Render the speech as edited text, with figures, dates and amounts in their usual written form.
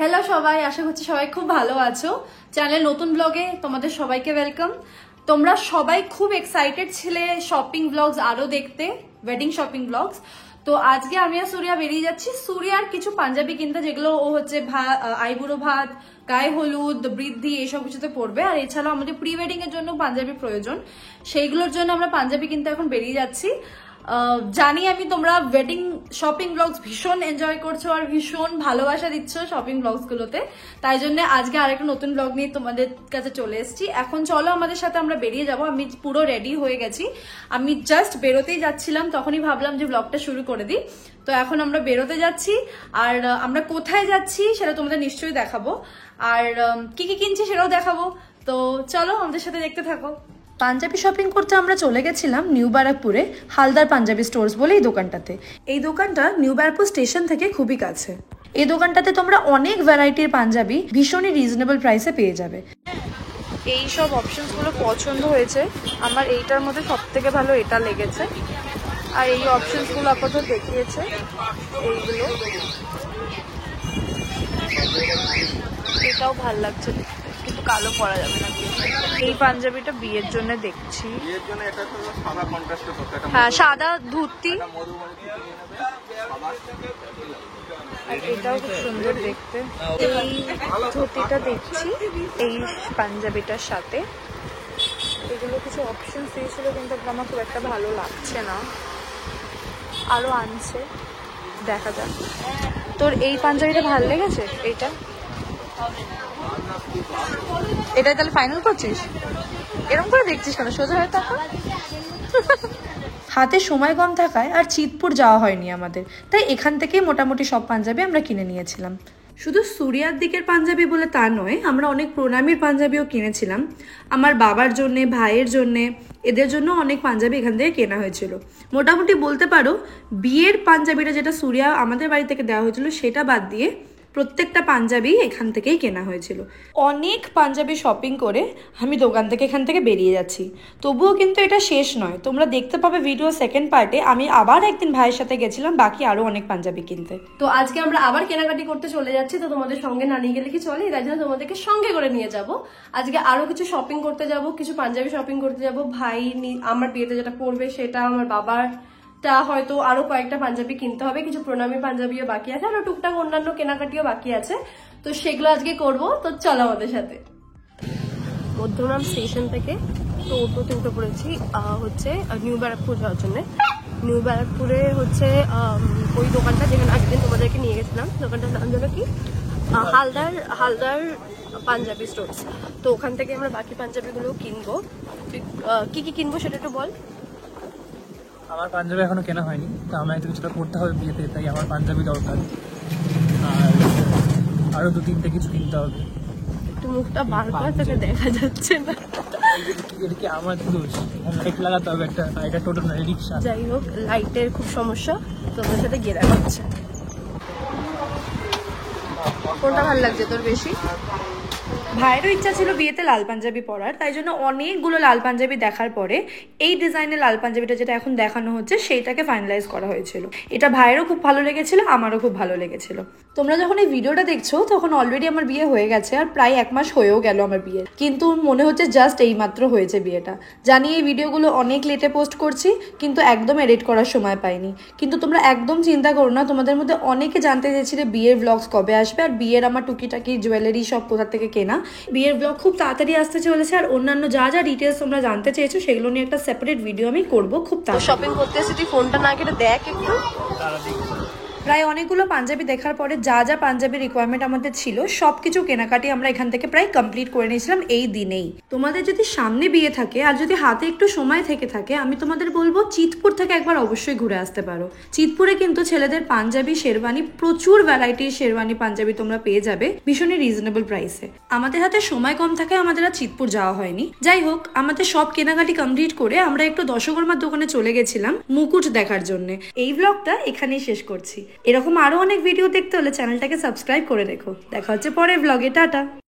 Hello সবাই, আশা করছি সবাই খুব ভালো আছো। চ্যানেল নতুন ব্লগে তোমাদের সবাইকে ওয়েলকাম। তোমরা সবাই খুব এক্সাইটেড ছিলে শপিং ব্লগস আরো দেখতে, ওয়েডিং শপিং ব্লগস। তো আজকে আমি আর সুরিয়া বেরিয়ে যাচ্ছি সুরিয়ার কিছু পাঞ্জাবি কিনতে, যেগুলো ও হচ্ছে আইবুড়ো ভাত, গায়ে হলুদ, বৃদ্ধি এইসব কিছুতে পড়বে। আর এছাড়াও আমাদের প্রি ওয়েডিং এর জন্য পাঞ্জাবি প্রয়োজন, সেইগুলোর জন্য আমরা পাঞ্জাবি কিনতে এখন বেরিয়ে যাচ্ছি। জানি আমি তোমরা ওয়েডিং শপিং ব্লগস ভীষণ এনজয় করছো আর ভীষণ ভালোবাসা দিচ্ছ শপিং ব্লগস গুলোতে, তাই জন্য আজকে আরেকটা নতুন ব্লগ নিয়ে তোমাদের কাছে চলে এসেছি। এখন চলো আমাদের সাথে আমরা বেরিয়ে যাব। আমি পুরো রেডি হয়ে গেছি, আমি জাস্ট বেরোতেই যাচ্ছিলাম, তখনই ভাবলাম যে ব্লগটা শুরু করে দিই। তো এখন আমরা বেরোতে যাচ্ছি, আর আমরা কোথায় যাচ্ছি সেটা তোমাদের নিশ্চয়ই দেখাবো, আর কি কি কিনছি সেটাও দেখাবো। তো চলো আমাদের সাথে দেখতে থাকো। পাঞ্জাবি শপিং করতে আমরা চলে গেছিলাম নিউ ব্যারাকপুরে হালদার পাঞ্জাবি স্টোর্স বলে এই দোকানটাতে। এই দোকানটা নিউ ব্যারাকপুর স্টেশন থেকে খুবই কাছে। এই দোকানটাতে তোমরা অনেক ভ্যারাইটির পাঞ্জাবি ভীষণই রিজনেবল প্রাইসে পেয়ে যাবে। এই সব অপশনসগুলো পছন্দ হয়েছে আমার, এইটার মধ্যে সব থেকে ভালো এটা লেগেছে। আর এই অপশনসগুলো আপাতত দেখিয়েছে এইগুলো, এটাও ভাল লাগছে কিন্তু কালো পরা যাবে না। এই পাঞ্জাবিটা বিয়ের জন্য দেখছি, হ্যাঁ সাদা ধুতি, আর এটাও খুব সুন্দর দেখতে। এই ধুতিটা দেখছি এই পাঞ্জাবিটার সাথে। এগুলো কিছু অপশন দিয়েছিল কিন্তু আমার খুব একটা ভালো লাগছে না, আরো আনছে, দেখা যাক। তোর এই পাঞ্জাবিটা ভালো লেগেছে? এইটা এটাই তাহলে ফাইনাল করছিস? এরকম করে দেখছিস কেন? সোজা হয়ে থাকো। হাতে সময় কম থাকায় আর চিতপুর যাওয়া হয়নি আমাদের, তাই এখান থেকেই মোটামুটি সব পাঞ্জাবি আমরা কিনে নিয়েছিলাম। শুধু সুরিয়ার দিকের পাঞ্জাবি বলে তা নয়, আমরা অনেক প্রণামীর পাঞ্জাবিও কিনেছিলাম। আমার বাবার জন্যে, ভাইয়ের জন্যে, এদের জন্য অনেক পাঞ্জাবি এখান থেকে কেনা হয়েছিল। মোটামুটি বলতে পারো বিয়ের পাঞ্জাবিটা যেটা সুরিয়া আমাদের বাড়ি থেকে দেওয়া হয়েছিল সেটা বাদ দিয়ে প্রত্যেকটা পাঞ্জাবি এখান থেকেই কেনা হয়েছিল। অনেক পাঞ্জাবি শপিং করে আমি দোকান থেকে এখান থেকে বেরিয়ে যাচ্ছি, তবুও কিন্তু এটা শেষ নয়। তোমরা দেখতে পাবে ভিডিও সেকেন্ড পার্টে আমি আবার একদিন ভাইয়ের সাথে গেছিলাম বাকি আরো অনেক পাঞ্জাবি কিনতে। তো আজকে আমরা আবার কেনাকাটি করতে চলে যাচ্ছি, তো তোমাদের সঙ্গে না নিয়ে গেলে কি চলে, তাই জন্য তোমাদেরকে সঙ্গে করে নিয়ে যাব। আজকে আরো কিছু শপিং করতে যাব, কিছু পাঞ্জাবি শপিং করতে যাব। ভাই আমার বিয়েতে যেটা পরবে সেটা, আমার বাবার তা হয়তো আরো কয়েকটা পাঞ্জাবি কিনতে হবে, কিছু প্রণামী পাঞ্জাবিও বাকি আছে, আর টুকটাক অন্যান্য কেনাকাটিও বাকি আছে। তো সেগুলো আজকে করব। তো চলো আমাদের সাথে। মধ্যমগ্রাম স্টেশন থেকে তো অটোতে উঠে পড়েছি হচ্ছে নিউ ব্যারাকপুর যাওয়ার জন্য। নিউ ব্যারাকপুরে হচ্ছে ওই দোকানটা যেখানে আগের দিন তোমাদেরকে নিয়ে গেছিলাম, দোকানটার নাম যেন কি হালদার পাঞ্জাবি স্টোর্স। তো ওখান থেকে আমরা বাকি পাঞ্জাবিগুলো কিনবো। কি কি কিনবো সেটা একটু বল। আমার পাঞ্জাবি এখনো কেনা হয়নি, তো আমার একটু কিছুটা করতে হবে বিয়েতে, তাই আমার পাঞ্জাবি দরকার। আর আরো 2-3টে কিছু কিনতে হবে। একটু মুখটা বার করে তোকে দেখা যাচ্ছে না। এটা কি আমার দোষ? লাইট লাগাতে হবে একটা, এটা টোটো না রিক্সা। যাই হোক, লাইটের খুব সমস্যা, তোমার সাথে গিয়ে দেখা হচ্ছে। কোনটা ভালো লাগছে তোর বেশি? ভাইয়েরও ইচ্ছা ছিল বিয়েতে লাল পাঞ্জাবি পরার, তাই জন্য অনেকগুলো লাল পাঞ্জাবি দেখার পরে এই ডিজাইনের লাল পাঞ্জাবিটা যেটা এখন দেখানো হচ্ছে সেইটাকে ফাইনালাইজ করা হয়েছিল। এটা ভাইয়েরও খুব ভালো লেগেছিল, আমারও খুব ভালো লেগেছিল। তোমরা যখন এই ভিডিওটা দেখছো তখন অলরেডি আমার বিয়ে হয়ে গেছে, আর প্রায় 1 মাস হয়েও গেল আমার বিয়ে, কিন্তু মনে হচ্ছে জাস্ট এই মাত্র হয়েছে বিয়েটা। জানি এই ভিডিওগুলো অনেক লেটে পোস্ট করছি, কিন্তু একদম এডিট করার সময় পাইনি। কিন্তু তোমরা একদম চিন্তা করো না, তোমাদের মধ্যে অনেকে জানতে চেয়েছিলে বিয়ের ব্লগস কবে আসবে, আর বিয়ের আমার টুকিটাকি জুয়েলারি সব কোথা থেকে কেনা। বিয়ের ব্লগ খুব তাড়াতাড়ি আসতে চলেছে, আর অন্যান্য যা যা ডিটেলস তোমরা জানতে চেয়েছো সেগুলো নিয়ে একটা সেপারেট ভিডিও আমি করবো খুব তাড়াতাড়ি। শপিং করতে এসে তুই ফোনটা না কেটে দেখ একটু। প্রায় অনেকগুলো পাঞ্জাবি দেখার পরে যা যা পাঞ্জাবি রিকোয়ারমেন্ট আমাদের ছিল সবকিছু কেনাকাটি আমরা এখান থেকে প্রায় কমপ্লিট করে নিয়েছিলাম এই দিনেই। তোমাদের যদি সামনে বিয়ে থাকে আর যদি হাতে একটু সময় থেকে থাকে, আমি তোমাদের বলবো চিতপুর থেকে একবার অবশ্যই ঘুরে আসতে পারো। চিতপুরে কিন্তু ছেলেদের পাঞ্জাবি, শেরওয়ানি, প্রচুর ভ্যারাইটির শেরওয়ানি পাঞ্জাবি তোমরা পেয়ে যাবে ভীষণই রিজনেবল প্রাইসে। আমাদের হাতে সময় কম থাকে, আমাদের আর চিতপুর যাওয়া হয়নি। যাই হোক, আমাদের সব কেনাকাটি কমপ্লিট করে আমরা একটু দশকর্মার দোকানে চলে গেছিলাম মুকুট দেখার জন্য। এই ব্লগটা এখানেই শেষ করছি। এরকম আরো অনেক ভিডিও দেখতে হলে চ্যানেলটাকে সাবস্ক্রাইব করে রেখো। দেখা হচ্ছে পরের ব্লগে, টাটা।